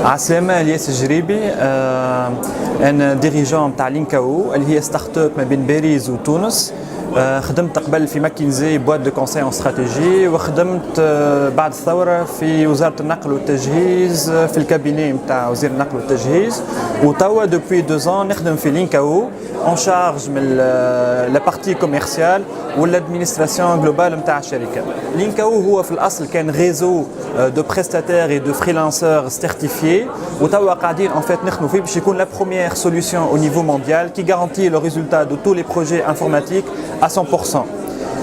عسلامة الياس الجريبي أنا ديريجون تاع لينكاو اللي هي ستارت اب ما بين باريس وتونس. خدمت قبل في ماكنزي بواد دو كونساي اون استراتيجي، وخدمت بعد الثورة في وزارة النقل والتجهيز في الكابيني نتاع وزير النقل والتجهيز، وتوا دوبوي 2 ans نخدم في لينكاو اون شارج من لا بارتي كوميرسيال والادمينستراسيون جلوبال نتاع الشركة. لينكاو هو في الأصل كان ريزو دو بريستاتير اي دو فريلانسور سيرتيفيي، وتوا قاعدين en fait نخدموا فيه باش يكون لا بروميير سوليوشن au niveau mondial qui garantit le résultat de tous les projets informatiques à 100%.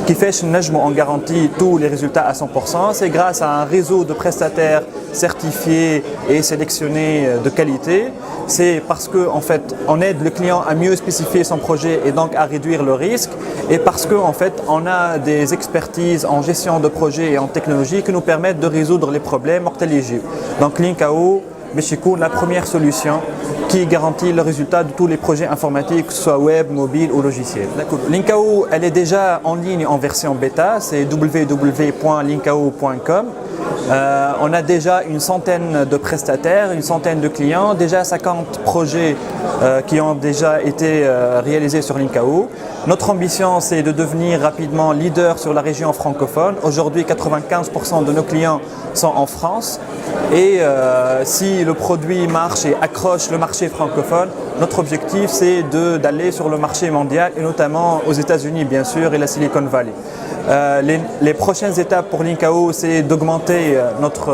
كيفاش نجموا on garantit tous les résultats à 100%, c'est grâce à un réseau de prestataires certifiés et sélectionnés de qualité. C'est parce que en fait on aide le client à mieux spécifier son projet et donc à réduire le risque, et parce que en fait on a des expertises en gestion de projet et en technologie qui nous permettent de résoudre les problèmes mortaligieux. Donc Linkao c'est la première solution qui garantit le résultat de tous les projets informatiques, soit web, mobile ou logiciel. Linkao, elle est déjà en ligne en version bêta, c'est www.linkao.com. On a déjà une centaine de prestataires, une centaine de clients, déjà 50 projets qui ont déjà été réalisés sur Linkao. Notre ambition, c'est de devenir rapidement leader sur la région francophone. Aujourd'hui, 95% de nos clients sont en France. Et si le produit marche et accroche le marché francophone, notre objectif, c'est d'aller sur le marché mondial, et notamment aux États-Unis, bien sûr, et la Silicon Valley. Les prochaines étapes pour Linkao, c'est d'augmenter notre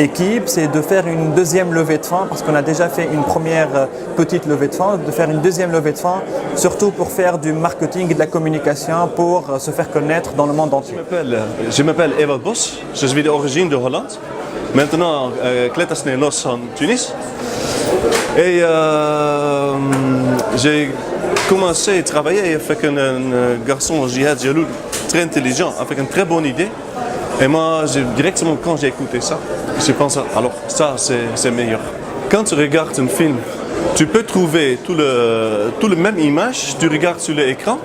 équipe, c'est de faire une deuxième levée de fonds, parce qu'on a déjà fait une première petite levée de fonds, de faire une deuxième levée de fonds, surtout pour faire du marketing et de la communication, pour se faire connaître dans le monde entier. Je m'appelle Ewald Bos, je suis d'origine de Hollande, maintenant Kletas Nederlands en Tunis. Et j'ai commencé à travailler avec un garçon Jihad Jaloul, très intelligent, avec une très bonne idée. Et moi, directement, quand j'ai écouté ça, j'ai pensé, alors ça, c'est meilleur. Quand tu regardes un film, tu peux trouver tout le même image, tu regardes sur l'écran,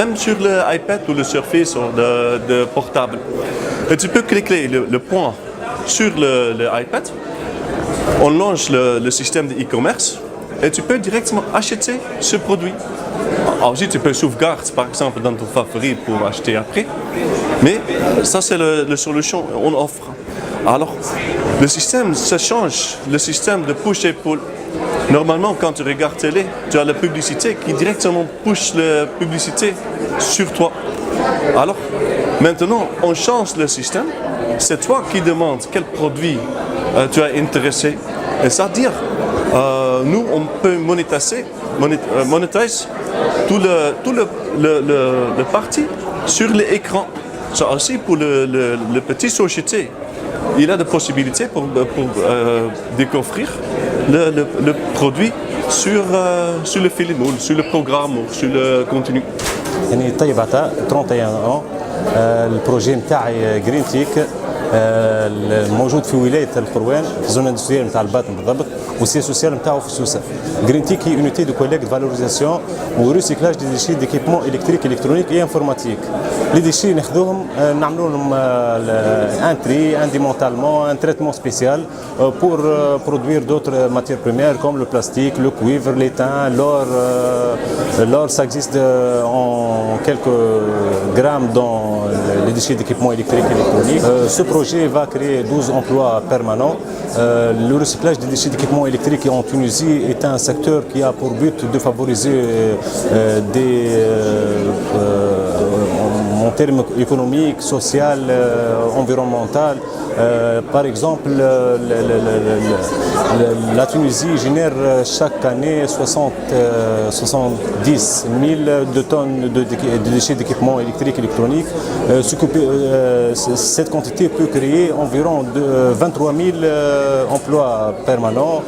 même sur l'iPad ou le Surface ou de portable. Et tu peux cliquer le point sur l'iPad, on lance le système de e-commerce et tu peux directement acheter ce produit. Ensuite, tu peux sauvegarder par exemple dans ton favori pour acheter après. Mais ça, c'est la solution qu'on offre. Alors, le système, ça change. Le système de push et pull. Normalement, quand tu regardes télé, tu as la publicité qui directement push la publicité sur toi. Alors, maintenant, on change le système. C'est toi qui demandes quel produit tu es intéressé. Et c'est-à-dire, nous, on peut monétiser tout le parti sur l'écran. Ça aussi pour le petit société, il a des possibilités pour découvrir le produit sur le film ou sur le programme ou sur le contenu. يعني طيب عطاء 31 ans. البروجي نتاعي جرين تيك موجود في ولايه القروان في الزون اندستريال نتاع الباطن بالضبط، والسي سوسيال نتاعو في سوسه. جرين تيك هي اونيتي دو كوليكت فالوريزاسيون وريسيكلاج دي ديشي ديكيبمون الكتريك الكترونيك اي انفورماتيك. لي ديشي ناخذوهم نعملوا لهم ان تري ان ديمونتالمون ان تريتمون سبيسيال بور برودوير دوتر ماتير بريمير كوم لو بلاستيك لو كويفر ليتان لور. L'or, ça existe en quelques grammes dans les déchets d'équipements électriques et électroniques. Ce projet va créer 12 emplois permanents. Le recyclage des déchets d'équipements électriques en Tunisie est un secteur qui a pour but de favoriser en termes économiques, social, environnemental. Par exemple, la Tunisie génère chaque année 70 000 tonnes de déchets d'équipements électriques et électroniques. Cette quantité peut créer environ 23 000 emplois permanents.